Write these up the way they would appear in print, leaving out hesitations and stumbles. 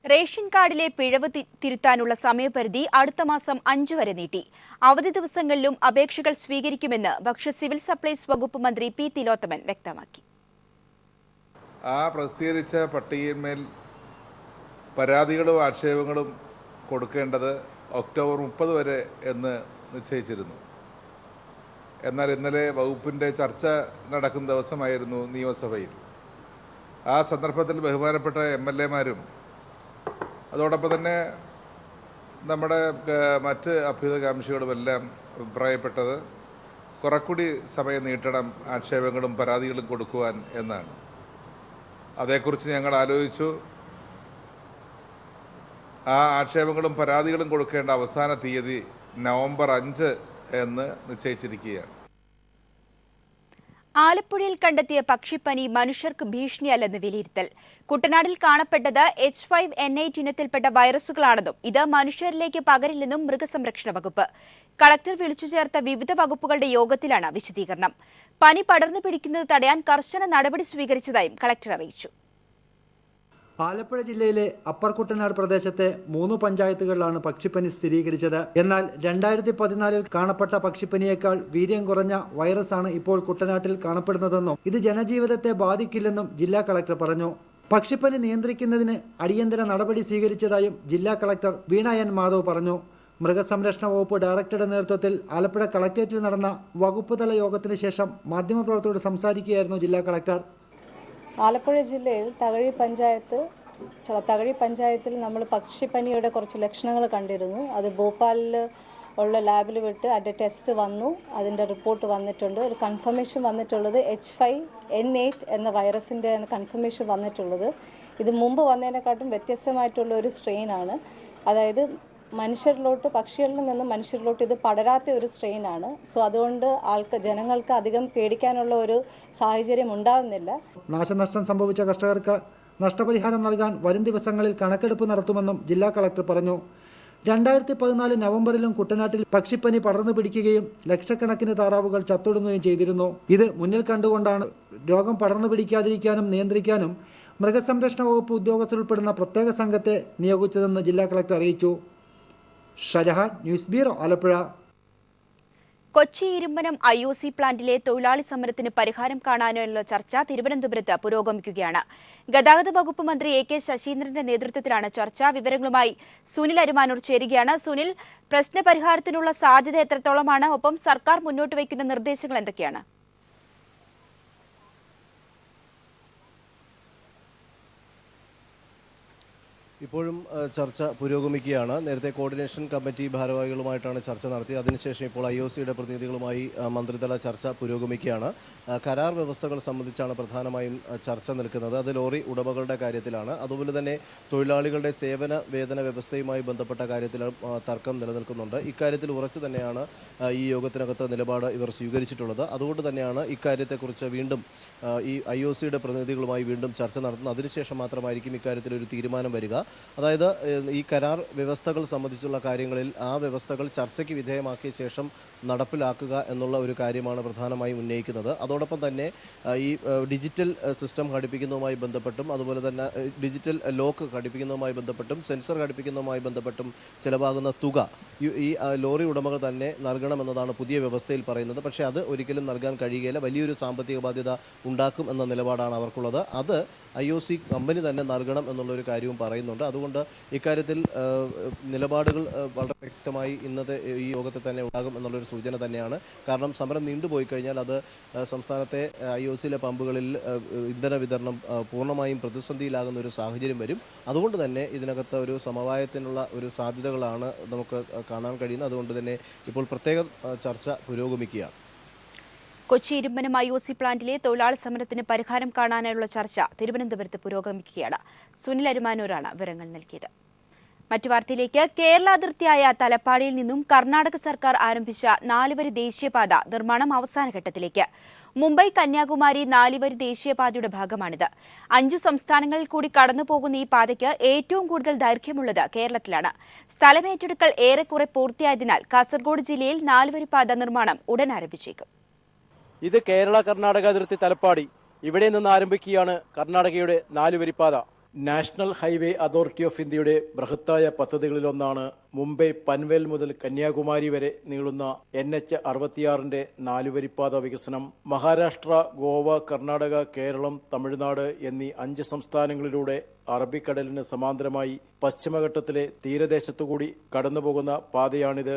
Ration കാർഡിലെ പിഴവ് തിരുത്താനുള്ള സമയപരിധി അടുത്ത മാസം 5 വരെ നീട്ടി. അവധി ദിവസങ്ങളിലും അപേക്ഷകൾ സ്വീകരിക്കുമെന്ന് ഭക്ഷ്യ സിവിൽ സപ്ലൈസ് വകുപ്പ് മന്ത്രി പി തിലോത്തമൻ വ്യക്തമാക്കി. പ്രസിദ്ധീകരിച്ച പട്ടികയിന്മേൽ പരാതികളും ആക്ഷേപങ്ങളും കൊടുക്കേണ്ടത് ഒക്ടോബർ 30 വരെ എന്ന് നിശ്ചയിച്ചിരുന്നു. എന്നാൽ ഇന്നലെ വകുപ്പിൻ്റെ ചർച്ച നടക്കുന്ന ദിവസമായിരുന്നു നിയമസഭയിൽ. ആ സന്ദർഭത്തിൽ ബഹുമാനപ്പെട്ട MLA-മാരും അതോടൊപ്പം തന്നെ നമ്മുടെ മറ്റ് അഭ്യുതകാംക്ഷികളുമെല്ലാം അഭിപ്രായപ്പെട്ടത് കുറെക്കൂടി സമയം നീട്ടണം ആക്ഷേപങ്ങളും പരാതികളും കൊടുക്കുവാൻ എന്നാണ്. അതേക്കുറിച്ച് ഞങ്ങൾ ആലോചിച്ചു. ആ ആക്ഷേപങ്ങളും പരാതികളും കൊടുക്കേണ്ട അവസാന തീയതി നവംബർ 5 എന്ന് നിശ്ചയിച്ചിരിക്കുകയാണ്. ആലപ്പുഴയിൽ കണ്ടെത്തിയ പക്ഷിപ്പനി മനുഷ്യർക്ക് ഭീഷണിയല്ലെന്ന് വിലയിരുത്തൽ. കുട്ടനാടിൽ കാണപ്പെട്ടത് H5N8 ഇനത്തിൽപ്പെട്ട വൈറസുകളാണെന്നും ഇത് മനുഷ്യരിലേക്ക് പകരില്ലെന്നും മൃഗസംരക്ഷണ വകുപ്പ്. കളക്ടർ വിളിച്ചു ചേർത്ത വിവിധ വകുപ്പുകളുടെ യോഗത്തിലാണ് വിശദീകരണം. പനി പടർന്നു പിടിക്കുന്നത് തടയാൻ കർശന നടപടി സ്വീകരിച്ചതായും കളക്ടർ അറിയിച്ചു. ആലപ്പുഴ ജില്ലയിലെ അപ്പർ കുട്ടനാട് പ്രദേശത്തെ 3 പഞ്ചായത്തുകളിലാണ് പക്ഷിപ്പനി സ്ഥിരീകരിച്ചത്. എന്നാൽ 2014 കാണപ്പെട്ട പക്ഷിപ്പനിയേക്കാൾ വീര്യം കുറഞ്ഞ വൈറസാണ് ഇപ്പോൾ കുട്ടനാട്ടിൽ കാണപ്പെടുന്നതെന്നും ഇത് ജനജീവിതത്തെ ബാധിക്കില്ലെന്നും ജില്ലാ കളക്ടർ പറഞ്ഞു. പക്ഷിപ്പനി നിയന്ത്രിക്കുന്നതിന് അടിയന്തര നടപടി സ്വീകരിച്ചതായും ജില്ലാ കളക്ടർ വീണ N. മാധവ് പറഞ്ഞു. മൃഗസംരക്ഷണ വകുപ്പ് ഡയറക്ടറുടെ നേതൃത്വത്തിൽ ആലപ്പുഴ കളക്ടറേറ്റിൽ നടന്ന വകുപ്പ് തല യോഗത്തിന് ശേഷം മാധ്യമപ്രവർത്തകരോട് സംസാരിക്കുകയായിരുന്നു ജില്ലാ കളക്ടർ. ആലപ്പുഴ ജില്ലയിൽ തകഴി പഞ്ചായത്തിൽ നമ്മൾ പക്ഷിപ്പനിയുടെ കുറച്ച് ലക്ഷണങ്ങൾ കണ്ടിരുന്നു. അത് ഭോപ്പാലിൽ ഉള്ള ലാബിൽ വിട്ട് അതിൻ്റെ ടെസ്റ്റ് വന്നു, അതിൻ്റെ റിപ്പോർട്ട് വന്നിട്ടുണ്ട്. ഒരു കൺഫർമേഷൻ വന്നിട്ടുള്ളത് H5N8 എന്ന വൈറസിൻ്റെ കൺഫർമേഷൻ വന്നിട്ടുള്ളത്. ഇത് മുമ്പ് വന്നതിനെക്കാട്ടും വ്യത്യസ്തമായിട്ടുള്ള ഒരു സ്ട്രെയിനാണ്. അതായത് പക്ഷികളിൽ നിന്നും മനുഷ്യരിലോട്ട് ഇത് പടരാത്ത ഒരു സ്ട്രെയിനാണ്. സോ അതുകൊണ്ട് ജനങ്ങൾക്ക് അധികം പേടിക്കാനുള്ള ഒരു സാഹചര്യം ഉണ്ടാകുന്നില്ല. നാശനഷ്ടം സംഭവിച്ച കർഷകർക്ക് നഷ്ടപരിഹാരം നൽകാൻ വരും ദിവസങ്ങളിൽ കണക്കെടുപ്പ് നടത്തുമെന്നും ജില്ലാ കളക്ടർ പറഞ്ഞു. 2014 നവംബറിലും കുട്ടനാട്ടിൽ പക്ഷിപ്പനി പടർന്നു പിടിക്കുകയും ലക്ഷക്കണക്കിന് താറാവുകൾ ചത്തൊടുങ്ങുകയും ചെയ്തിരുന്നു. ഇത് മുന്നിൽ കണ്ടുകൊണ്ടാണ് രോഗം പടർന്നു പിടിക്കാതിരിക്കാനും നിയന്ത്രിക്കാനും മൃഗസംരക്ഷണ വകുപ്പ് ഉദ്യോഗസ്ഥരുൾപ്പെടുന്ന പ്രത്യേക സംഘത്തെ നിയോഗിച്ചതെന്ന് ജില്ലാ കളക്ടർ അറിയിച്ചു. Shajahan, news bureau, Alappuzha. Kochi Irumpanam IOC പ്ലാന്റിലെ തൊഴിലാളി സമരത്തിന് പരിഹാരം കാണാനുള്ള ചർച്ച തിരുവനന്തപുരത്ത് പുരോഗമിക്കുകയാണ്. ഗതാഗത വകുപ്പ് മന്ത്രി AK ശശീന്ദ്രന്റെ നേതൃത്വത്തിലാണ് ചർച്ച. വിവരങ്ങളുമായി സുനിൽ അരുമാനൂർ ചേരുകയാണ്. സുനിൽ, പ്രശ്നപരിഹാരത്തിനുള്ള സാധ്യത എത്രത്തോളമാണ്? ഒപ്പം സർക്കാർ മുന്നോട്ട് വയ്ക്കുന്ന നിർദ്ദേശങ്ങൾ എന്തൊക്കെയാണ്? ഇപ്പോഴും ചർച്ച പുരോഗമിക്കുകയാണ്. നേരത്തെ കോർഡിനേഷൻ കമ്മിറ്റി ഭാരവാഹികളുമായിട്ടാണ് ചർച്ച നടത്തിയത്. അതിനുശേഷം ഇപ്പോൾ IOCയുടെ പ്രതിനിധികളുമായി മന്ത്രിതല ചർച്ച പുരോഗമിക്കുകയാണ്. കരാർ വ്യവസ്ഥകൾ സംബന്ധിച്ചാണ് പ്രധാനമായും ചർച്ച നിൽക്കുന്നത്. അത് ലോറി ഉടമകളുടെ കാര്യത്തിലാണ്. അതുപോലെ തന്നെ തൊഴിലാളികളുടെ സേവന വേതന വ്യവസ്ഥയുമായി ബന്ധപ്പെട്ട കാര്യത്തിൽ തർക്കം നിലനിൽക്കുന്നുണ്ട്. ഇക്കാര്യത്തിൽ ഉറച്ചു തന്നെയാണ് ഈ യോഗത്തിനകത്ത് നിലപാട് ഇവർ സ്വീകരിച്ചിട്ടുള്ളത്. അതുകൊണ്ട് തന്നെയാണ് ഇക്കാര്യത്തെക്കുറിച്ച് വീണ്ടും ഈ IOCയുടെ പ്രതിനിധികളുമായി വീണ്ടും ചർച്ച നടത്തുന്നത്. അതിനുശേഷം മാത്രമായിരിക്കും ഇക്കാര്യത്തിൽ ഒരു തീരുമാനം വരിക. അതായത് ഈ കരാർ വ്യവസ്ഥകൾ സംബന്ധിച്ചുള്ള കാര്യങ്ങളിൽ ആ വ്യവസ്ഥകൾ ചർച്ചയ്ക്ക് വിധേയമാക്കിയ ശേഷം നടപ്പിലാക്കുക എന്നുള്ള ഒരു കാര്യമാണ് പ്രധാനമായും ഉന്നയിക്കുന്നത്. അതോടൊപ്പം തന്നെ ഈ ഡിജിറ്റൽ സിസ്റ്റം ഘടിപ്പിക്കുന്നതുമായി ബന്ധപ്പെട്ടും അതുപോലെ തന്നെ ഡിജിറ്റൽ ലോക്ക് ഘടിപ്പിക്കുന്നതുമായി ബന്ധപ്പെട്ടും സെൻസർ ഘടിപ്പിക്കുന്നതുമായി ബന്ധപ്പെട്ടും ചിലവാകുന്ന തുക ഈ ലോറി ഉടമകൾ തന്നെ നൽകണമെന്നതാണ് പുതിയ വ്യവസ്ഥയിൽ പറയുന്നത്. പക്ഷേ അത് ഒരിക്കലും നൽകാൻ കഴിയുകയില്ല. വലിയൊരു സാമ്പത്തിക ബാധ്യത ഉണ്ടാക്കും എന്ന നിലപാടാണ് അവർക്കുള്ളത്. അത് IOC കമ്പനി തന്നെ നൽകണം എന്നുള്ളൊരു കാര്യവും പറയുന്നുണ്ട്. അതുകൊണ്ട് ഇക്കാര്യത്തിൽ നിലപാടുകൾ വളരെ വ്യക്തമായി ഇന്നത്തെ ഈ യോഗത്തിൽ തന്നെ ഉണ്ടാകും എന്നുള്ളൊരു സൂചന തന്നെയാണ്. കാരണം സമരം നീണ്ടുപോയി കഴിഞ്ഞാൽ അത് സംസ്ഥാനത്തെ IOCയിലെ പമ്പുകളിൽ ഇന്ധന വിതരണം പൂർണ്ണമായും പ്രതിസന്ധിയിലാകുന്ന ഒരു സാഹചര്യം വരും. അതുകൊണ്ട് തന്നെ ഇതിനകത്ത് ഒരു സമവായത്തിനുള്ള ഒരു സാധ്യതകളാണ് നമുക്ക് കാണാൻ കഴിയുന്നത്. അതുകൊണ്ട് തന്നെ ഇപ്പോൾ പ്രത്യേക ചർച്ച പുരോഗമിക്കുകയാണ്. കൊച്ചി ഇരുമ്പനം IOC പ്ലാന്റിലെ തൊഴിലാളി സമരത്തിന് പരിഹാരം കാണാനുള്ള ചർച്ച തിരുവനന്തപുരത്ത് പുരോഗമിക്കുകയാണ്. സുനിൽ അരുമാനൂരാണ് വിവരങ്ങൾ നൽകിയത്. മറ്റു വാർത്തയിലേക്ക്. കേരള അതിർത്തിയായ തലപ്പാടിയിൽ നിന്നും കർണാടക സർക്കാർ ആരംഭിച്ച 4-വരി ദേശീയപാത നിർമ്മാണം അവസാന ഘട്ടത്തിലേക്ക്. മുംബൈ കന്യാകുമാരി 4-വരി ദേശീയപാതയുടെ ഭാഗമാണിത്. 5 സംസ്ഥാനങ്ങളിൽ കൂടി കടന്നുപോകുന്ന ഈ പാതയ്ക്ക് ഏറ്റവും കൂടുതൽ ദൈർഘ്യമുള്ളത് കേരളത്തിലാണ്. സ്ഥലമേറ്റെടുക്കൽ ഏറെക്കുറെ പൂർത്തിയായതിനാൽ കാസർഗോഡ് ജില്ലയിൽ 4-വരി പാത നിർമ്മാണം ഉടൻ ആരംഭിച്ചേക്കും. ഇത് കേരള കർണാടക അതിർത്തി തലപ്പാടി. ഇവിടെ നിന്ന് ആരംഭിക്കുകയാണ് കർണാടകയുടെ 4-വരിപ്പാത. നാഷണൽ ഹൈവേ അതോറിറ്റി ഓഫ് ഇന്ത്യയുടെ ബൃഹത്തായ പദ്ധതികളിലൊന്നാണ് മുംബൈ പൻവേൽ മുതൽ കന്യാകുമാരി വരെ നീളുന്ന NH 66-ന്റെ 4-വരിപ്പാത വികസനം. മഹാരാഷ്ട്ര, ഗോവ, കർണാടക, കേരളം, തമിഴ്നാട് എന്നീ 5 സംസ്ഥാനങ്ങളിലൂടെ അറബിക്കടലിന് സമാന്തരമായി പശ്ചിമഘട്ടത്തിലെ തീരദേശത്തുകൂടി കടന്നുപോകുന്ന പാതയാണിത്.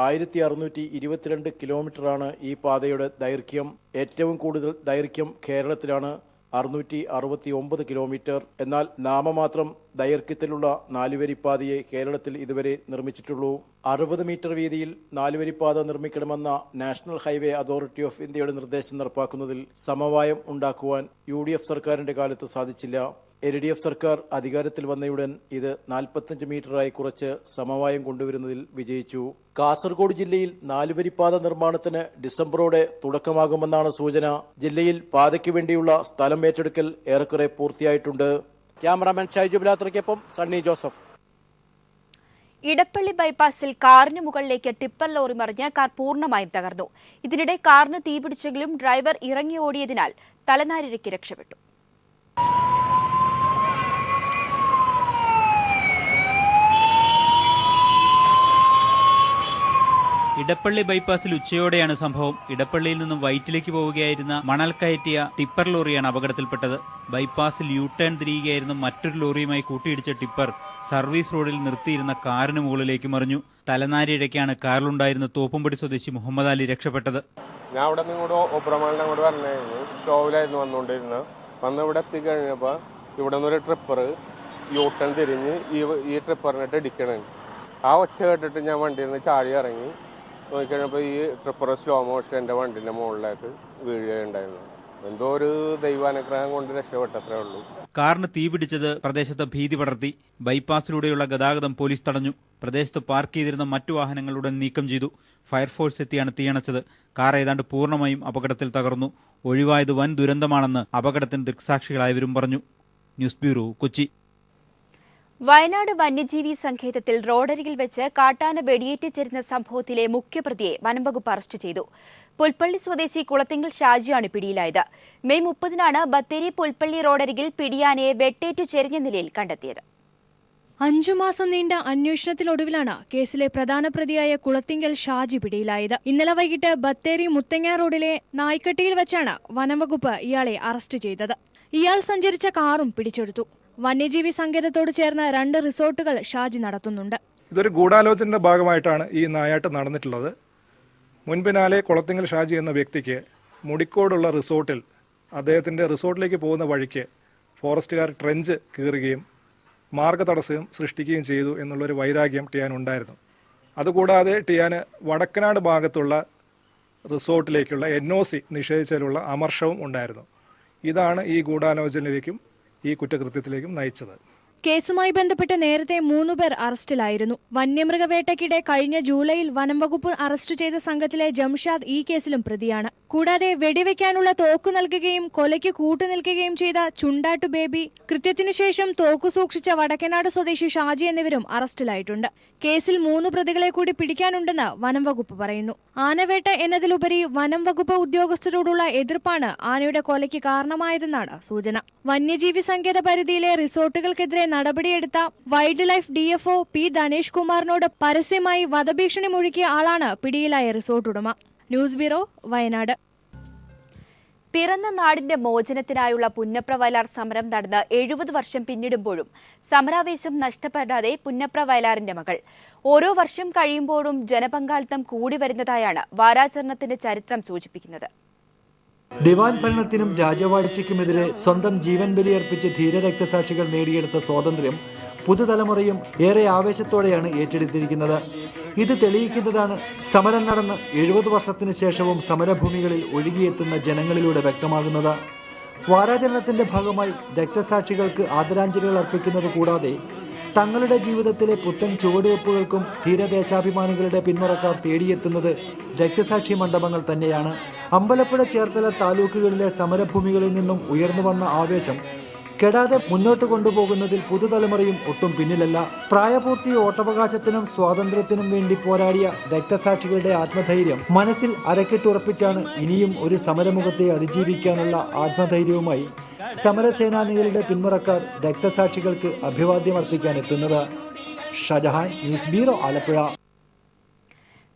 1622 കിലോമീറ്ററാണ് ഈ പാതയുടെ ദൈർഘ്യം. ഏറ്റവും കൂടുതൽ ദൈർഘ്യം കേരളത്തിലാണ്, 669 കിലോമീറ്റർ. എന്നാൽ നാമമാത്രം ദൈർഘ്യത്തിലുള്ള 4-വരിപ്പാതയെ കേരളത്തിൽ ഇതുവരെ നിർമ്മിച്ചിട്ടുള്ളൂ. 60 മീറ്റർ വീതിയിൽ 4-വരിപ്പാത നിർമ്മിക്കണമെന്ന നാഷണൽ ഹൈവേ അതോറിറ്റി ഓഫ് ഇന്ത്യയുടെ നിർദ്ദേശം നടപ്പാക്കുന്നതിൽ സമവായം ഉണ്ടാക്കുവാൻ UDF സർക്കാരിന്റെ കാലത്ത് സാധിച്ചില്ല. LDF സർക്കാർ അധികാരത്തിൽ വന്നയുടൻ ഇത് 45 മീറ്ററായി കുറച്ച് സമവായം കൊണ്ടുവരുന്നതിൽ വിജയിച്ചു. കാസർഗോഡ് ജില്ലയിൽ 4-വരിപ്പാത നിർമ്മാണത്തിന് ഡിസംബറോടെ തുടക്കമാകുമെന്നാണ് സൂചന. ജില്ലയിൽ പാതയ്ക്ക് വേണ്ടിയുള്ള സ്ഥലം ഏറ്റെടുക്കൽ ഏറെക്കുറെ പൂർത്തിയായിട്ടുണ്ട്. ക്യാമറാമാൻ ഷൈജു ബിലാത്രയ്ക്കൊപ്പം സണ്ണി ജോസഫ്. ഇടപ്പള്ളി ബൈപ്പാസിൽ കാറിന് മുകളിലേക്ക് ടിപ്പർ ലോറി മറിഞ്ഞ് കാർ പൂർണ്ണമായും തകർന്നു. ഇതിനിടെ കാറിന് തീപിടിച്ചെങ്കിലും ഡ്രൈവർ ഇറങ്ങി ഓടിയതിനാൽ തലനാരിഴയ്ക്ക് രക്ഷപ്പെട്ടു. ഇടപ്പള്ളി ബൈപ്പാസിൽ ഉച്ചയോടെയാണ് സംഭവം. ഇടപ്പള്ളിയിൽ നിന്നും വൈറ്റിലേക്ക് പോവുകയായിരുന്ന മണൽ കയറ്റിയ ടിപ്പർ ലോറിയാണ് അപകടത്തിൽപ്പെട്ടത്. ബൈപ്പാസിൽ യു-ടേൺ തിരിയുകയായിരുന്ന മറ്റൊരു ലോറിയുമായി കൂട്ടിയിടിച്ച ടിപ്പർ സർവീസ് റോഡിൽ നിർത്തിയിരുന്ന കാറിന് മുകളിലേക്ക് മറിഞ്ഞു. തലനാരിഴയ്ക്കാണ് കാറിലുണ്ടായിരുന്ന തോപ്പുംപടി സ്വദേശി മുഹമ്മദ് അലി രക്ഷപ്പെട്ടത്. ഞാൻ അവിടെ നിന്ന് ഇങ്ങോട്ട് ഒബ്രമാളിൻ്റെ അങ്ങോട്ട് വരണമായിരുന്നു. സ്റ്റോവിലായിരുന്നു വന്നുകൊണ്ടിരുന്നത്. വന്ന് ഇവിടെ എത്തിക്കഴിഞ്ഞപ്പോൾ ഇവിടെ നിന്നൊരു ട്രിപ്പർ യു-ടേൺ തിരിഞ്ഞ് ഈ ട്രിപ്പറിനിട്ട് ഇടിക്കണേ. ആ ഒച്ച കേട്ടിട്ട് ഞാൻ വണ്ടിയിൽ നിന്ന് ചാടി ഇറങ്ങി നോക്കിക്കഴിഞ്ഞപ്പോൾ ഈ ട്രിപ്പർ സ്ലോ മോഷൻ എൻ്റെ വണ്ടിൻ്റെ മുകളിലേക്ക് വീഴുകയുണ്ടായിരുന്നു. എന്തോ ഒരു ദൈവാനുഗ്രഹം കൊണ്ട് രക്ഷപ്പെട്ടത്രേ ഉള്ളൂ. കാറിന് തീപിടിച്ചത് പ്രദേശത്ത് ഭീതി പടർത്തി. ബൈപ്പാസിലൂടെയുള്ള ഗതാഗതം പോലീസ് തടഞ്ഞു. പ്രദേശത്ത് പാർക്ക് ചെയ്തിരുന്ന മറ്റു വാഹനങ്ങൾ ഉടൻ നീക്കം ചെയ്തു. ഫയർഫോഴ്സ് എത്തിയാണ് തീയണച്ചത്. കാർ ഏതാണ്ട് പൂർണ്ണമായും അപകടത്തിൽ തകർന്നു. ഒഴിവായത് വൻ ദുരന്തമാണെന്ന് അപകടത്തിന് ദൃക്സാക്ഷികളായവരും പറഞ്ഞു. News bureau, Kochi. വയനാട് വന്യജീവി സങ്കേതത്തിൽ റോഡരികിൽ വെച്ച് കാട്ടാന വെടിയേറ്റിച്ചേരുന്ന സംഭവത്തിലെ മുഖ്യപ്രതിയെ വനംവകുപ്പ് അറസ്റ്റ് ചെയ്തു. പുൽപ്പള്ളി സ്വദേശി കുളത്തിങ്കൽ ഷാജിയാണ് പിടിയിലായത്. മെയ് 30-നാണ് ബത്തേരി പുൽപ്പള്ളി റോഡരികിൽ പിടിയാനയെ വെട്ടേറ്റു ചെരിഞ്ഞ നിലയിൽ കണ്ടെത്തിയത്. 5 മാസം നീണ്ട അന്വേഷണത്തിനൊടുവിലാണ് കേസിലെ പ്രധാന പ്രതിയായ കുളത്തിങ്കൽ ഷാജി പിടിയിലായത്. ഇന്നലെ വൈകിട്ട് ബത്തേരി മുത്തങ്ങ റോഡിലെ നായ്ക്കട്ടിയിൽ വെച്ചാണ് വനംവകുപ്പ് ഇയാളെ അറസ്റ്റ് ചെയ്തത്. ഇയാൾ സഞ്ചരിച്ച കാറും പിടിച്ചെടുത്തു. വന്യജീവി സങ്കേതത്തോട് ചേർന്ന് 2 റിസോർട്ടുകൾ ഷാജി നടത്തുന്നുണ്ട്. ഇതൊരു ഗൂഢാലോചനയുടെ ഭാഗമായിട്ടാണ് ഈ നായാട്ട് നടന്നിട്ടുള്ളത്. മുൻപിനാലെ കുളത്തിങ്കൽ ഷാജി എന്ന വ്യക്തിക്ക് മുടിക്കോടുള്ള റിസോർട്ടിൽ അദ്ദേഹത്തിൻ്റെ റിസോർട്ടിലേക്ക് പോകുന്ന വഴിക്ക് ഫോറസ്റ്റുകാർ ട്രെഞ്ച് കീറുകയും മാർഗതടസ്സം സൃഷ്ടിക്കുകയും ചെയ്തു എന്നുള്ളൊരു വൈരാഗ്യം ടിയാനുണ്ടായിരുന്നു. അതുകൂടാതെ ടിയാന് വടക്കനാട് ഭാഗത്തുള്ള റിസോർട്ടിലേക്കുള്ള NOC നിഷേധിച്ചതിലുള്ള അമർഷവും ഉണ്ടായിരുന്നു. ഇതാണ് ഈ ഗൂഢാലോചനയിലേക്കും ഈ കുറ്റകൃത്യത്തിലേക്കും നയിച്ചത്. കേസുമായി ബന്ധപ്പെട്ട് നേരത്തെ 3 പേർ അറസ്റ്റിലായിരുന്നു. വന്യമൃഗവേട്ടയ്ക്കിടെ കഴിഞ്ഞ ജൂലൈയിൽ വനംവകുപ്പ് അറസ്റ്റ് ചെയ്ത സംഘത്തിലെ ജംഷാദ് ഈ കേസിലും പ്രതിയാണ്. കൂടാതെ വെടിവെക്കാനുള്ള തോക്ക് നൽകുകയും കൊലയ്ക്ക് കൂട്ടുനിൽക്കുകയും ചെയ്ത ചുണ്ടാട്ടു ബേബി, കൃത്യത്തിനു ശേഷം തോക്കു സൂക്ഷിച്ച വടക്കനാട് സ്വദേശി ഷാജി എന്നിവരും അറസ്റ്റിലായിട്ടുണ്ട്. കേസിൽ 3 പ്രതികളെ കൂടി പിടിക്കാനുണ്ടെന്ന് വനംവകുപ്പ് പറയുന്നു. ആനവേട്ട എന്നതിലുപരി വനംവകുപ്പ് ഉദ്യോഗസ്ഥരോടുള്ള എതിർപ്പാണ് ആനയുടെ കൊലയ്ക്ക് കാരണമായതെന്നാണ് സൂചന. വന്യജീവി സങ്കേത പരിധിയിലെ റിസോർട്ടുകൾക്കെതിരെ നടപടിയെടുത്ത wild life DFO P Dhanesh കുമാറിനോട് പരസ്യമായി വധഭീഷണി മുഴക്കിയ ആളാണ് പിടിയിലായ റിസോർട്ട് ഉടമ. News bureau, Wayanad. പിറന്ന നാടിന്റെ മോചനത്തിനായുള്ള പുന്നപ്ര വയലാർ സമരം നടന്ന് 70 വർഷം പിന്നിടുമ്പോഴും സമരാവേശം നഷ്ടപ്പെടാതെ പുന്നപ്ര വയലാറിന്റെ മകൾ. ഓരോ വർഷം കഴിയുമ്പോഴും ജനപങ്കാളിത്തം കൂടി വരുന്നതായാണ് വാരാചരണത്തിന്റെ ചരിത്രം സൂചിപ്പിക്കുന്നത്. ദിവാൻ ഭരണത്തിനും രാജവാഴ്ചയ്ക്കുമെതിരെ സ്വന്തം ജീവൻ ബലിയർപ്പിച്ച് ധീരരക്തസാക്ഷികൾ നേടിയെടുത്ത സ്വാതന്ത്ര്യം പുതുതലമുറയും ഏറെ ആവേശത്തോടെയാണ് ഏറ്റെടുത്തിരിക്കുന്നത്. ഇത് തെളിയിക്കുന്നതാണ് സമരം നടന്ന് 70 വർഷത്തിന് ശേഷവും സമരഭൂമികളിൽ ഒഴുകിയെത്തുന്ന ജനങ്ങളിലൂടെ വ്യക്തമാകുന്നത്. വാരാചരണത്തിന്റെ ഭാഗമായി രക്തസാക്ഷികൾക്ക് ആദരാഞ്ജലികൾ അർപ്പിക്കുന്നത് കൂടാതെ തങ്ങളുടെ ജീവിതത്തിലെ പുത്തൻ ചുവടുവെപ്പുകൾക്കും ധീരദേശാഭിമാനികളുടെ പിന്മുറക്കാർ തേടിയെത്തുന്നത് രക്തസാക്ഷി മണ്ഡപങ്ങൾ തന്നെയാണ്. അമ്പലപ്പുഴ, ചേർത്തല താലൂക്കുകളിലെ സമരഭൂമികളിൽ നിന്നും ഉയർന്നു വന്ന ആവേശം കെടാതെ മുന്നോട്ട് കൊണ്ടുപോകുന്നതിൽ പുതുതലമുറയും ഒട്ടും പിന്നിലല്ല. പ്രായപൂർത്തി വോട്ടവകാശത്തിനും സ്വാതന്ത്ര്യത്തിനും വേണ്ടി പോരാടിയ രക്തസാക്ഷികളുടെ ആത്മധൈര്യം മനസ്സിൽ അരക്കിട്ടുറപ്പിച്ചാണ് ഇനിയും ഒരു സമരമുഖത്തെ അതിജീവിക്കാനുള്ള ആത്മധൈര്യവുമായി സമരസേനാനികളുടെ പിന്മുറക്കാർ രക്തസാക്ഷികൾക്ക് അഭിവാദ്യമർപ്പിക്കാൻ എത്തുന്നത്. Shajahan, news bureau, Alappuzha.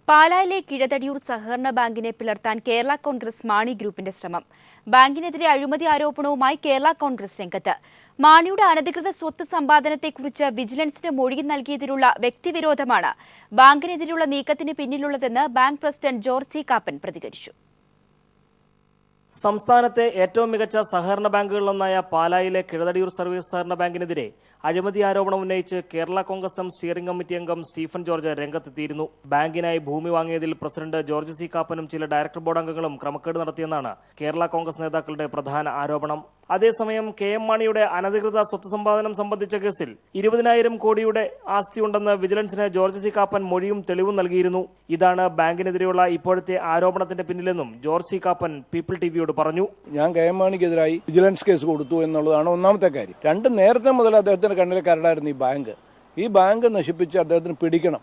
പാലായിലെ കിഴതടിയൂർ സഹകരണ ബാങ്കിനെ പിളർത്താൻ കേരള കോൺഗ്രസ് മാണി ഗ്രൂപ്പിന്റെ ശ്രമം. ബാങ്കിനെതിരെ അഴിമതി ആരോപണവുമായി കേരള കോൺഗ്രസ് രംഗത്ത്. മാണിയുടെ അനധികൃത സ്വത്ത് സമ്പാദനത്തെക്കുറിച്ച് വിജിലൻസിന് മൊഴി നൽകിയതിലുള്ള വ്യക്തിവിരോധമാണ് ബാങ്കിനെതിരെയുള്ള നീക്കത്തിന് പിന്നിലുള്ളതെന്ന് bank president George C Kappan പ്രതികരിച്ചു. സംസ്ഥാനത്തെ ഏറ്റവും മികച്ച സഹകരണ ബാങ്കുകളിലൊന്നായ പാലായിലെ കിഴതടിയൂർ സർവീസ് സഹകരണ ബാങ്കിനെതിരെ അഴിമതി ആരോപണം ഉന്നയിച്ച് Kerala Congress M steering committee അംഗം സ്റ്റീഫൻ ജോർജ് രംഗത്തെത്തിയിരുന്നു. ബാങ്കിനായി ഭൂമി വാങ്ങിയതിൽ പ്രസിഡന്റ് ജോർജ് സി കാപ്പനും ചില ഡയറക്ടർ ബോർഡ് അംഗങ്ങളും ക്രമക്കേട് നടത്തിയെന്നാണ് കേരള കോൺഗ്രസ് നേതാക്കളുടെ പ്രധാന ആരോപണം. അതേസമയം KM മാണിയുടെ അനധികൃത സ്വത്ത് സമ്പാദനം സംബന്ധിച്ച കേസിൽ 20,000 കോടിയുടെ ആസ്തിയുണ്ടെന്ന് വിജിലൻസിന് ജോർജ് സി കാപ്പൻ മൊഴിയും തെളിവും നൽകിയിരുന്നു. ഇതാണ് ബാങ്കിനെതിരെയുള്ള ഇപ്പോഴത്തെ ആരോപണത്തിന്റെ പിന്നിലെന്നും ജോർജ് സി കാപ്പൻ പീപ്പിൾ ടിവിയോട് പറഞ്ഞു. ഞാൻ KM മാണിക്കെതിരായി വിജിലൻസ് കേസ് കൊടുത്തു എന്നുള്ളതാണ് ഒന്നാമത്തെ കാര്യം. രണ്ട്, നേരത്തെ മുതൽ അദ്ദേഹത്തിന്റെ കണ്ണിലെ കരടായിരുന്നു ഈ ബാങ്ക് നശിപ്പിച്ച് അദ്ദേഹത്തിന് പിടിക്കണം.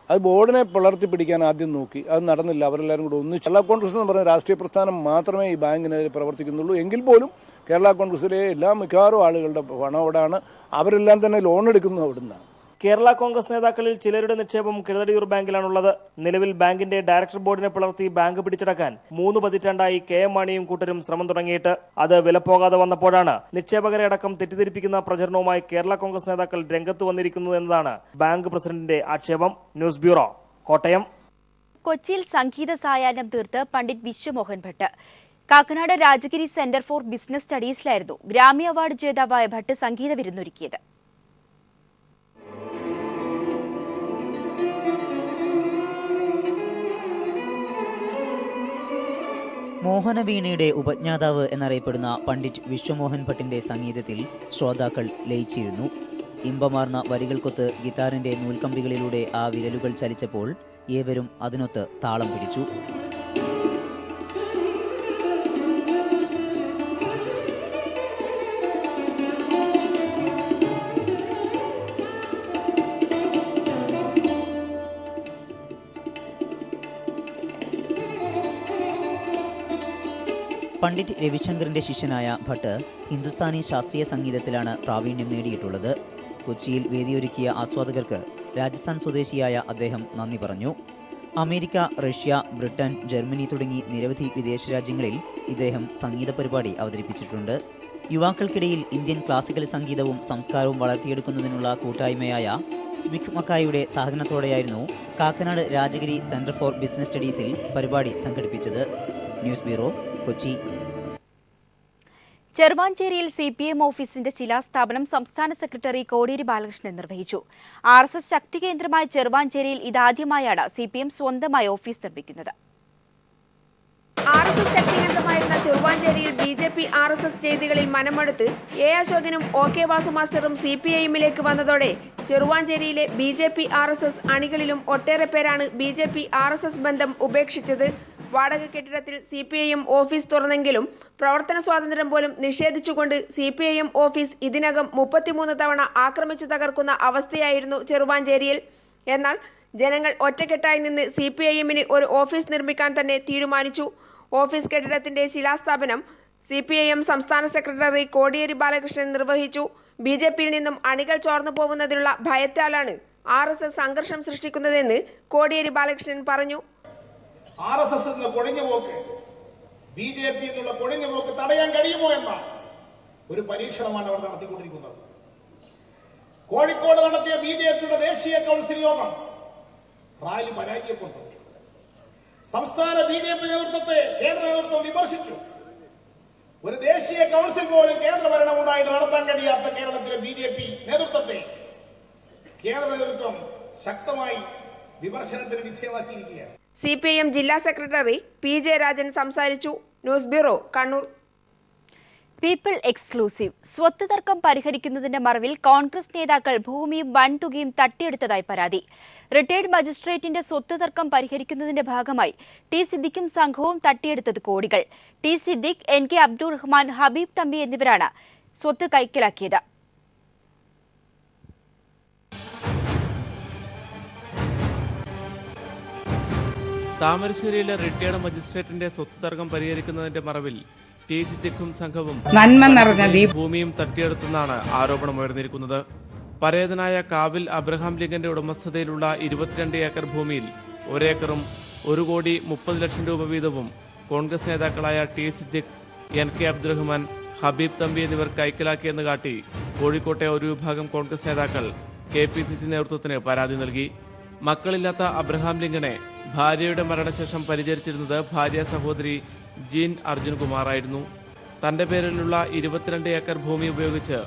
അത് ബോർഡിനെ പിളർത്തി പിടിക്കാൻ ആദ്യം നോക്കി, അത് നടന്നില്ല. അവരെല്ലാവരും കൂടെ ഒന്നിച്ച് കേരള കോൺഗ്രസ് എന്ന് പറഞ്ഞ രാഷ്ട്രീയ പ്രസ്ഥാനം മാത്രമേ ഈ ബാങ്കിനെതിരെ പ്രവർത്തിക്കുന്നുള്ളൂ. എങ്കിൽ പോലും കേരള കോൺഗ്രസിലെ എല്ലാ മിക്കവാറും ആളുകളുടെ പണം അവിടെയാണ്. അവരെല്ലാം തന്നെ ലോൺ എടുക്കുന്നത് അവിടുന്ന്. കേരള കോൺഗ്രസ് നേതാക്കളിൽ ചിലരുടെ നിക്ഷേപം കിഴതടിയൂർ ബാങ്കിലാണുള്ളത്. നിലവിൽ ബാങ്കിന്റെ ഡയറക്ടർ ബോർഡിനെ പിളർത്തി ബാങ്ക് പിടിച്ചടക്കാൻ 3 പതിറ്റാണ്ടായി KM മാണിയും കൂട്ടരും ശ്രമം തുടങ്ങിയിട്ട് അത് വിലപ്പോകാതെ വന്നപ്പോഴാണ് നിക്ഷേപകരെ അടക്കം തെറ്റിദ്ധരിപ്പിക്കുന്ന പ്രചരണവുമായി കേരള കോൺഗ്രസ് നേതാക്കൾ രംഗത്ത് വന്നിരിക്കുന്നത് എന്നതാണ് ബാങ്ക് പ്രസിഡന്റിന്റെ ആക്ഷേപം. News bureau, Kottayam. കൊച്ചിയിൽ സംഗീത സായാഹ്നം തീർത്ത് Pandit Vishwamohan Bhatt. Kakkanad Rajagiri centre for business സ്റ്റഡീസിലായിരുന്നു ഗ്രാമി അവാർഡ് ജേതാവായ ഭട്ട് സംഗീത വിരുന്നൊരുക്കിയത്. മോഹനവീണയുടെ ഉപജ്ഞാതാവ് എന്നറിയപ്പെടുന്ന പണ്ഡിറ്റ് വിശ്വമോഹൻ ഭട്ടിന്റെ സംഗീതത്തിൽ ശ്രോതാക്കൾ ലയിച്ചിരുന്നു. ഇമ്പമാർന്ന വരികൾക്കൊത്ത് ഗിത്താറിന്റെ നൂൽക്കമ്പികളിലൂടെ ആ വിരലുകൾ ചലിച്ചപ്പോൾ ഏവരും അതിനൊത്ത് താളം പിടിച്ചു. പണ്ഡിറ്റ് രവിശങ്കറിന്റെ ശിഷ്യനായ ഭട്ട് ഹിന്ദുസ്ഥാനി ശാസ്ത്രീയ സംഗീതത്തിലാണ് പ്രാവീണ്യം നേടിയിട്ടുള്ളത്. കൊച്ചിയിൽ വേദിയൊരുക്കിയ ആസ്വാദകർക്ക് രാജസ്ഥാൻ സ്വദേശിയായ അദ്ദേഹം നന്ദി പറഞ്ഞു. അമേരിക്ക, റഷ്യ, ബ്രിട്ടൻ, ജർമ്മനി തുടങ്ങി നിരവധി വിദേശ രാജ്യങ്ങളിൽ ഇദ്ദേഹം സംഗീത പരിപാടി അവതരിപ്പിച്ചിട്ടുണ്ട്. യുവാക്കൾക്കിടയിൽ ഇന്ത്യൻ ക്ലാസിക്കൽ സംഗീതവും സംസ്കാരവും വളർത്തിയെടുക്കുന്നതിനുള്ള കൂട്ടായ്മയായ സ്മിക് മക്കായുടെ സഹകരണത്തോടെയായിരുന്നു Kakkanad Rajagiri centre for business സ്റ്റഡീസിൽ പരിപാടി സംഘടിപ്പിച്ചത്. News bureau, Kochi. ചെറുവാഞ്ചേരിയിൽ CPM ഓഫീസിന്റെ ശിലാസ്ഥാപനം സംസ്ഥാന സെക്രട്ടറി കോടിയേരി ബാലകൃഷ്ണൻ നിർവഹിച്ചു. RSS ശക്തി കേന്ദ്രമായ ചെറുവാഞ്ചേരിയിൽ ഇതാദ്യമായാണ് CPM സ്വന്തമായി ഓഫീസ് നിർമ്മിക്കുന്നത്. RSS Shakti കേന്ദ്രമായിരുന്ന ചെറുവാഞ്ചേരിയിൽ BJP RSS ചെയ്തികളിൽ മനമെടുത്ത് A അശോകനും OK Vasu മാസ്റ്ററും CPIMലേക്ക് വന്നതോടെ ചെറുവാഞ്ചേരിയിലെ BJP RSS അണികളിലും ഒട്ടേറെ പേരാണ് BJP RSS ബന്ധം ഉപേക്ഷിച്ചത്. വാടക കെട്ടിടത്തിൽ CPIM ഓഫീസ് തുറന്നെങ്കിലും പ്രവർത്തന സ്വാതന്ത്ര്യം പോലും നിഷേധിച്ചുകൊണ്ട് CPIM ഓഫീസ് ഇതിനകം 33 തവണ ആക്രമിച്ചു തകർക്കുന്ന അവസ്ഥയായിരുന്നു ചെറുവാഞ്ചേരിയിൽ. എന്നാൽ ജനങ്ങൾ ഒറ്റക്കെട്ടായി നിന്ന് CPIMന് ഒരു ഓഫീസ് നിർമ്മിക്കാൻ തന്നെ തീരുമാനിച്ചു. ഓഫീസ് കെട്ടിടത്തിന്റെ ശിലാസ്ഥാപനം CPIM സംസ്ഥാന സെക്രട്ടറി കോടിയേരി ബാലകൃഷ്ണൻ നിർവഹിച്ചു. BJPയിൽ നിന്നും അണികൾ ചോർന്നു പോകുന്നതിലുള്ള ഭയത്താലാണ് RSS സംഘർഷം സൃഷ്ടിക്കുന്നതെന്ന് കോടിയേരി ബാലകൃഷ്ണൻ പറഞ്ഞു. RSS എന്ന കൊഴിഞ്ഞുപോക്ക്, BJP എന്നുള്ള കൊഴിഞ്ഞുപോക്ക് തടയാൻ കഴിയുമോ എന്ന ഒരു പരീക്ഷണമാണ് അവർ നടത്തിക്കൊണ്ടിരിക്കുന്നത്. കോഴിക്കോട് നടത്തിയ BJPയുടെ ദേശീയ കൗൺസിൽ യോഗം റാലി പരാജയപ്പെട്ടു. സംസ്ഥാന BJP നേതൃത്വത്തെ കേന്ദ്ര നേതൃത്വം വിമർശിച്ചു. ഒരു ദേശീയ കൗൺസിൽ പോലും കേന്ദ്ര ഭരണം ഉണ്ടായിട്ട് നടത്താൻ കഴിയാത്ത കേരളത്തിലെ BJP നേതൃത്വത്തെ കേന്ദ്ര നേതൃത്വം ശക്തമായി വിമർശനത്തിന് വിധേയമാക്കിയിരിക്കുകയാണ്. CPIM ജില്ലാ സെക്രട്ടറി PJ രാജൻ സംസാരിച്ചു. News bureau, Kannur. People exclusive സ്വത്ത് തർക്കം പരിഹരിക്കുന്നതിന്റെ മറവിൽ കോൺഗ്രസ് നേതാക്കൾ ഭൂമിയും വൻതുകയും തട്ടിയെടുത്തതായി പരാതി. റിട്ടയർഡ് മജിസ്ട്രേറ്റിന്റെ സ്വത്ത് തർക്കം പരിഹരിക്കുന്നതിന്റെ ഭാഗമായി T സിദ്ദിഖും സംഘവും തട്ടിയെടുത്തത് കോടികൾ. T സിദ്ദിഖ്, NK അബ്ദുൾ റഹ്മാൻ, ഹബീബ് തമ്പി എന്നിവരാണ് സ്വത്ത് കൈക്കലാക്കിയത്. താമരശ്ശേരിയിലെ റിട്ടയർഡ് മജിസ്ട്രേറ്റിന്റെ സ്വത്ത് തർക്കം പരിഹരിക്കുന്നതിന്റെ മറവിൽ ടി സിദ്ദിഖും സംഘവും ഭൂമിയും തട്ടിയെടുത്തെന്നാണ് ആരോപണമുയർന്നിരിക്കുന്നത്. പരേതനായ കാവിൽ അബ്രഹാം ലിങ്കന്റെ ഉടമസ്ഥതയിലുള്ള 22 ഏക്കർ ഭൂമിയിൽ 1 ഏക്കറും 1,30,00,000 രൂപ വീതവും കോൺഗ്രസ് നേതാക്കളായ ടി സിദ്ദിഖ്, NK അബ്ദുറഹ്മാൻ, ഹബീബ് തമ്പി എന്നിവർ കൈക്കലാക്കിയെന്ന് കാട്ടി കോഴിക്കോട്ടെ ഒരു വിഭാഗം കോൺഗ്രസ് നേതാക്കൾ KPCC നേതൃത്വത്തിന് പരാതി നൽകി. മക്കളില്ലാത്ത അബ്രഹാം ലിങ്കനെ ഭാര്യയുടെ മരണശേഷം പരിചരിച്ചിരുന്നത് ഭാര്യ സഹോദരി ജീൻ അർജുൻ കുമാറായിരുന്നു. തന്റെ പേരിലുള്ള 22 ഏക്കർ ഭൂമി ഉപയോഗിച്ച്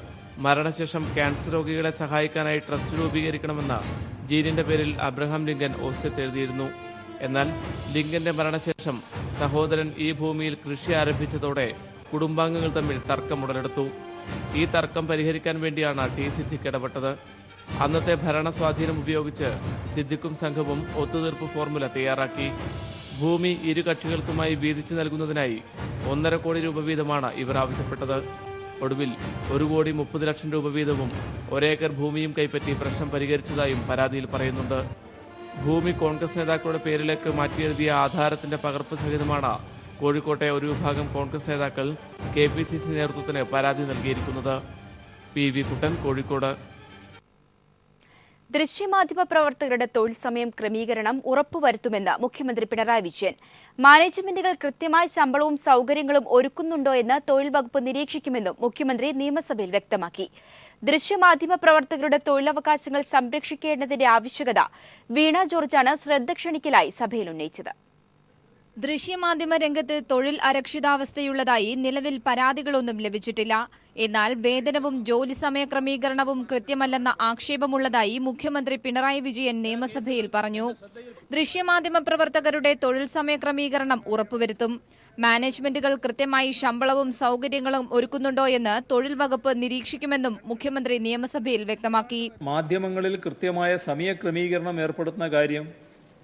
മരണശേഷം ക്യാൻസർ രോഗികളെ സഹായിക്കാനായി ട്രസ്റ്റ് രൂപീകരിക്കണമെന്ന് ജീനിന്റെ പേരിൽ അബ്രഹാം ലിങ്കൻ ഓസ്യത്ത് എഴുതിയിരുന്നു. എന്നാൽ ലിങ്കന്റെ മരണശേഷം സഹോദരൻ ഈ ഭൂമിയിൽ കൃഷി ആരംഭിച്ചതോടെ കുടുംബാംഗങ്ങൾ തമ്മിൽ തർക്കം ഉടലെടുത്തു. ഈ തർക്കം പരിഹരിക്കാൻ വേണ്ടിയാണ് ടി സിദ്ദിഖ് ഇടപെട്ടത്. അന്നത്തെ ഭരണ സ്വാധീനം ഉപയോഗിച്ച് സിദ്ദിഖും സംഘവും ഒത്തുതീർപ്പ് ഫോർമുല തയ്യാറാക്കി. ഭൂമി ഇരു കക്ഷികൾക്കുമായി വീതിച്ചു നൽകുന്നതിനായി 1.5 കോടി രൂപ വീതമാണ് ഇവർ ആവശ്യപ്പെട്ടത്. ഒടുവിൽ 1,30,00,000 രൂപ വീതവും 1 ഏക്കർ ഭൂമിയും കൈപ്പറ്റി പ്രശ്നം പരിഹരിച്ചതായും പരാതിയിൽ പറയുന്നുണ്ട്. ഭൂമി കോൺഗ്രസ് നേതാക്കളുടെ പേരിലേക്ക് മാറ്റിയെഴുതിയ ആധാരത്തിന്റെ പകർപ്പ് സഹിതമാണ് കോഴിക്കോട്ടെ ഒരു വിഭാഗം കോൺഗ്രസ് നേതാക്കൾ KPCC നേതൃത്വത്തിന് പരാതി നൽകിയിരിക്കുന്നത്. PV കുട്ടൻ, കോഴിക്കോട്. ദൃശ്യമാധ്യമ പ്രവർത്തകരുടെ തൊഴിൽ സമയം ക്രമീകരണം ഉറപ്പുവരുത്തുമെന്ന് മുഖ്യമന്ത്രി പിണറായി വിജയൻ. മാനേജ്മെന്റുകൾ കൃത്യമായ ശമ്പളവും സൗകര്യങ്ങളും ഒരുക്കുന്നുണ്ടോ എന്ന് തൊഴിൽ വകുപ്പ് നിരീക്ഷിക്കുമെന്നും മുഖ്യമന്ത്രി നിയമസഭയിൽ വ്യക്തമാക്കി. ദൃശ്യമാധ്യമ പ്രവർത്തകരുടെ തൊഴിലവകാശങ്ങൾ സംരക്ഷിക്കേണ്ടതിന്റെ ആവശ്യകത വീണ ജോർജാണ് ശ്രദ്ധ ക്ഷണിക്കലായി സഭയിൽ ഉന്നയിച്ചത്. ദൃശ്യമാധ്യമ രംഗത്ത് തൊഴിൽ അരക്ഷിതാവസ്ഥയുള്ളതായി നിലവിൽ പരാതികളൊന്നും ലഭിച്ചിട്ടില്ല. എന്നാൽ വേതനവും ജോലി സമയ ക്രമീകരണവും കൃത്യമല്ലെന്ന ആക്ഷേപമുള്ളതായി മുഖ്യമന്ത്രി പിണറായി വിജയൻ നിയമസഭയിൽ പറഞ്ഞു. ദൃശ്യമാധ്യമ പ്രവർത്തകരുടെ തൊഴിൽ സമയ ക്രമീകരണം ഉറപ്പുവരുത്തും. മാനേജ്മെന്റുകൾ കൃത്യമായി ശമ്പളവും സൗകര്യങ്ങളും ഒരുക്കുന്നുണ്ടോ എന്ന് തൊഴിൽ വകുപ്പ് നിരീക്ഷിക്കുമെന്നും മുഖ്യമന്ത്രി നിയമസഭയിൽ വ്യക്തമാക്കി. മാധ്യമങ്ങളിൽ കൃത്യമായ സമയ ക്രമീകരണം ഏർപ്പെടുത്തുന്ന കാര്യം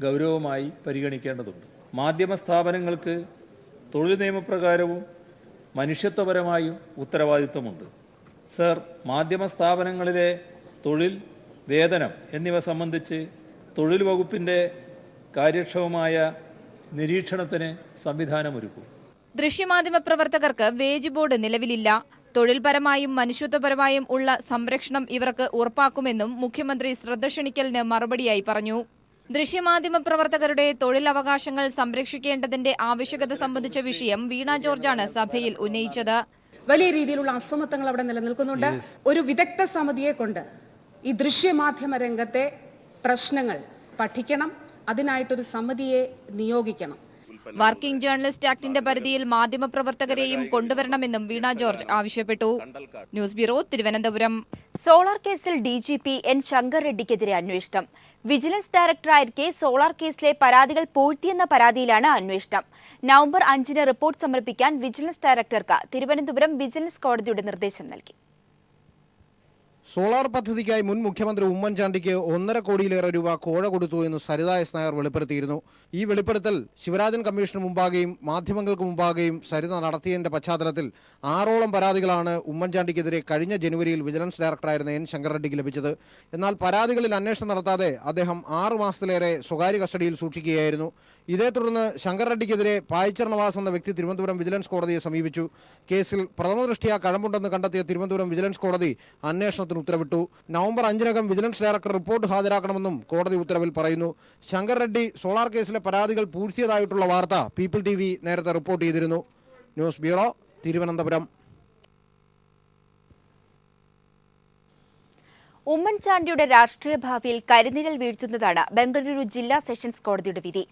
ഗൗരവമായി പരിഗണിക്കേണ്ടതുണ്ട്. മാധ്യമ സ്ഥാപനങ്ങൾക്ക് തൊഴിൽ നിയമപ്രകാരവും മനുഷ്യത്വപരമായും ഉത്തരവാദിത്വമുണ്ട്. സർ, മാധ്യമ സ്ഥാപനങ്ങളിലെ തൊഴിൽ, വേതനം എന്നിവ സംബന്ധിച്ച് തൊഴിൽ വകുപ്പിൻ്റെ കാര്യക്ഷമമായ നിരീക്ഷണത്തിന് സംവിധാനമൊരുക്കും. ദൃശ്യമാധ്യമ പ്രവർത്തകർക്ക് വേജ് ബോർഡ് നിലവിലില്ല. തൊഴിൽപരമായും മനുഷ്യത്വപരമായും ഉള്ള സംരക്ഷണം ഇവർക്ക് ഉറപ്പാക്കുമെന്നും മുഖ്യമന്ത്രി ശ്രദ്ധ ക്ഷണിക്കലിന് മറുപടിയായി പറഞ്ഞു. ദൃശ്യമാധ്യമ പ്രവർത്തകരുടെ തൊഴിലവകാശങ്ങൾ സംരക്ഷിക്കേണ്ടതിന്റെ ആവശ്യകത സംബന്ധിച്ച വിഷയം വീണ ജോർജാണ് സഭയിൽ ഉന്നയിച്ചത്. വലിയ രീതിയിലുള്ള അസമത്വങ്ങൾ അവിടെ നിലനിൽക്കുന്നുണ്ട്. ഒരു വിദഗ്ധ സമിതിയെ കൊണ്ട് ഈ ദൃശ്യമാധ്യമ രംഗത്തെ പ്രശ്നങ്ങൾ പഠിക്കണം. അതിനായിട്ടൊരു സമിതിയെ നിയോഗിക്കണം. വർക്കിംഗ് ജേർണലിസ്റ്റ് ആക്ടിന്റെ പരിധിയിൽ മാധ്യമപ്രവർത്തകരെയും കൊണ്ടുവരണമെന്നും വീണ ജോർജ് ആവശ്യപ്പെട്ടു. News bureau, Thiruvananthapuram. സോളാർ കേസിൽ DGP N ശങ്കർ റെഡ്ഡിക്കെതിരെ അന്വേഷണം. വിജിലൻസ് ഡയറക്ടറായിരിക്കെ സോളാർ കേസിലെ പരാതികൾ പൂഴ്ത്തിയെന്ന പരാതിയിലാണ് അന്വേഷണം. നവംബർ 5-ന് റിപ്പോർട്ട് സമർപ്പിക്കാൻ വിജിലൻസ് ഡയറക്ടർക്ക് തിരുവനന്തപുരം വിജിലൻസ് കോടതിയുടെ നിർദ്ദേശം നൽകി. സോളാർ പദ്ധതിക്കായി മുൻ മുഖ്യമന്ത്രി ഉമ്മൻചാണ്ടിക്ക് 1.5 കോടിയിലേറെ രൂപ കോഴ കൊടുത്തു എന്ന് സരിത എസ് നായർ വെളിപ്പെടുത്തിയിരുന്നു. ഈ വെളിപ്പെടുത്തൽ ശിവരാജൻ കമ്മീഷന് മുമ്പാകെയും മാധ്യമങ്ങൾക്ക് മുമ്പാകെയും സരിത നടത്തിയതിന്റെ പശ്ചാത്തലത്തിൽ 6ഓളം പരാതികളാണ് ഉമ്മൻചാണ്ടിക്കെതിരെ കഴിഞ്ഞ ജനുവരിയിൽ വിജിലൻസ് ഡയറക്ടറായിരുന്ന N ശങ്കർ റെഡ്ഡിക്ക് ലഭിച്ചത്. എന്നാൽ പരാതികളിൽ അന്വേഷണം നടത്താതെ അദ്ദേഹം 6 മാസത്തിലേറെ സ്വകാര്യ കസ്റ്റഡിയിൽ സൂക്ഷിക്കുകയായിരുന്നു. ഇതേ തുടർന്ന് ശങ്കർ റെഡ്ഡിക്കെതിരെ പായിച്ചർ നവാസ് എന്ന വ്യക്തി തിരുവനന്തപുരം വിജിലൻസ് കോടതിയെ സമീപിച്ചു. കേസിൽ പ്രഥമദൃഷ്ട്യാ കഴമ്പുണ്ടെന്ന് കണ്ടെത്തിയ തിരുവനന്തപുരം വിജിലൻസ് കോടതി അന്വേഷണത്തിന് ഉത്തരവിട്ടു. നവംബർ 5-നകം വിജിലൻസ് ഡയറക്ടർ റിപ്പോർട്ട് ഹാജരാക്കണമെന്നും കോടതി ഉത്തരവിൽ പറയുന്നു. ശങ്കർ റെഡ്ഡി സോളാർ കേസിലെ പരാതികൾ പൂഴ്ത്തിയതായിട്ടുള്ള വാർത്ത പീപ്പിൾ TV നേരത്തെ റിപ്പോർട്ട് ചെയ്തിരുന്നു. News bureau, Thiruvananthapuram. ഉമ്മൻചാണ്ടിയുടെ രാഷ്ട്രീയ ഭാവിയിൽ കരിനിഴൽ വീഴ്ത്തുന്നതാണ് ബംഗളൂരു ജില്ലാ സെഷൻസ് കോടതിയുടെ വിധി.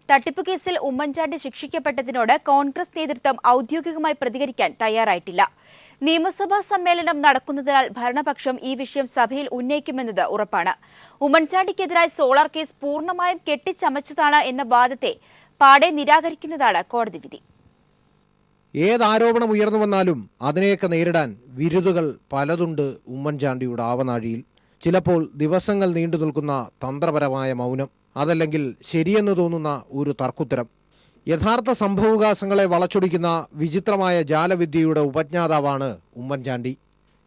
തട്ടിപ്പ് കേസിൽ ഉമ്മൻചാണ്ടി ശിക്ഷിക്കപ്പെട്ടതിനോട് കോൺഗ്രസ് നേതൃത്വം ഔദ്യോഗികമായി പ്രതികരിക്കാൻ തയ്യാറായിട്ടില്ല. നിയമസഭാ സമ്മേളനം നടക്കുന്നതിനാൽ ഭരണപക്ഷം ഈ വിഷയം സഭയിൽ ഉന്നയിക്കുമെന്നത് ഉറപ്പാണ്. ഉമ്മൻചാണ്ടിക്കെതിരായ സോളാർ കേസ് പൂർണ്ണമായും കെട്ടിച്ചമച്ചതാണ് എന്ന വാദത്തെ പാടെ നിരാകരിക്കുന്നതാണ് കോടതി വിധി. ഏതാരോപണം ഉയർന്നു വന്നാലും അതിനെയൊക്കെ നേരിടാൻ വിരുതുകൾ പലതുണ്ട് ഉമ്മൻചാണ്ടിയുടെ ആവനാഴിയിൽ. ചിലപ്പോൾ ദിവസങ്ങൾ നീണ്ടു നിൽക്കുന്ന തന്ത്രപരമായ മൗനം, അതല്ലെങ്കിൽ ശരിയെന്ന് തോന്നുന്ന ഒരു തർക്കുത്തരം. യഥാർത്ഥ സംഭവവികാസങ്ങളെ വളച്ചൊടിക്കുന്ന വിചിത്രമായ ജാലവിദ്യയുടെ ഉപജ്ഞാതാവാണ് ഉമ്മൻചാണ്ടി.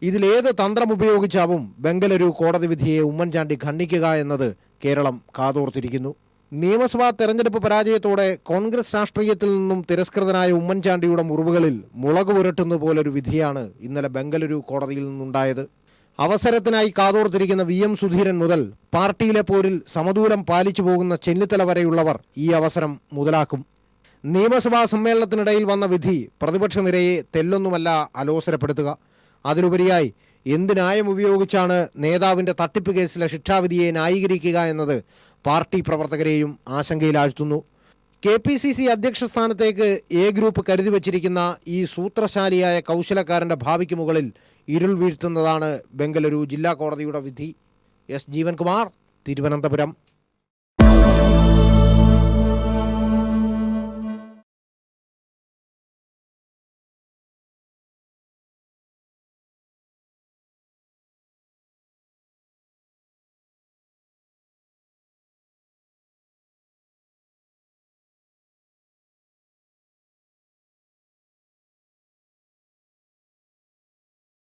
ഇതിലേത് തന്ത്രം ഉപയോഗിച്ചാവും ബംഗലൂരു കോടതി വിധിയെ ഉമ്മൻചാണ്ടി ഖണ്ഡിക്കുക എന്നത് കേരളം കാതോർത്തിരിക്കുന്നു. നിയമസഭാ തെരഞ്ഞെടുപ്പ് പരാജയത്തോടെ കോൺഗ്രസ് രാഷ്ട്രീയത്തിൽ നിന്നും തിരസ്കൃതനായ ഉമ്മൻചാണ്ടിയുടെ മുറിവുകളിൽ മുളക് പുരട്ടുന്ന പോലൊരു വിധിയാണ് ഇന്നലെ ബംഗലൂരു കോടതിയിൽ നിന്നുണ്ടായത്. അവസരത്തിനായി കാതോർത്തിരിക്കുന്ന VM സുധീരൻ മുതൽ പാർട്ടിയിലെ പോരിൽ സമദൂരം പാലിച്ചു പോകുന്ന ചെന്നിത്തല വരെയുള്ളവർ ഈ അവസരം മുതലാക്കും. നിയമസഭാ സമ്മേളനത്തിനിടയിൽ വന്ന വിധി പ്രതിപക്ഷ നിരയെ തെല്ലൊന്നുമല്ല അലോസരപ്പെടുത്തുക. അതിലുപരിയായി എന്ത് ന്യായം ഉപയോഗിച്ചാണ് നേതാവിൻ്റെ തട്ടിപ്പ് കേസിലെ ശിക്ഷാവിധിയെ ന്യായീകരിക്കുക എന്നത് പാർട്ടി പ്രവർത്തകരെയും ആശങ്കയിലാഴ്ത്തുന്നു. KPCC അധ്യക്ഷ സ്ഥാനത്തേക്ക് A ഗ്രൂപ്പ് കരുതി വച്ചിരിക്കുന്ന ഈ സൂത്രശാലിയായ കൗശലക്കാരൻ്റെ ഭാവിക്ക് മുകളിൽ ഇരുൾ വീഴ്ത്തുന്നതാണ് ബംഗലൂരു ജില്ലാ കോടതിയുടെ വിധി. S ജീവൻകുമാർ, തിരുവനന്തപുരം.